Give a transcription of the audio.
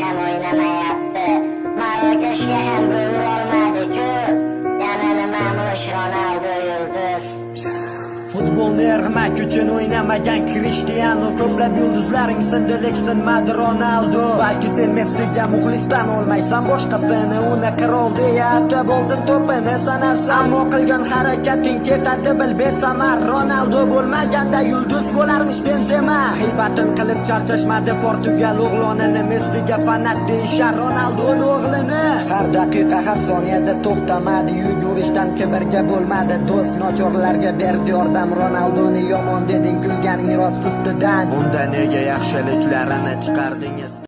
ham o'ynamayapti. Marokashga ham bo'yir olmadi-ku. Yana nimamush Ronaldo yulduz. Futbolni ermak uchun o'ynamagan Cristiano, ko'plab yulduzlaring sindi lekin Ronaldo. Balki sen Messiga muxlisdan olmaysan, boshqasini uni qirol deya atab oltin to'pini sanarsan. Ammo qilgan harakating ketadi bil besamar. Ronaldo bo'lmaganda yulduz bo'larmish Benzema. G'iybatin qilib charchashmadi Portugal o'g'lonini, Messiga fanat deyishar Ronaldoning o'g'lini. Har daqiqa har soniyada to'xtamadi, yugurishdan kibrga bo'lmadi do'st, nochorlarga berdi yordam. Ronaldoni yomon deding, kulganing rost ustidan. Unda nega yaxshiliklarini chiqardingiz?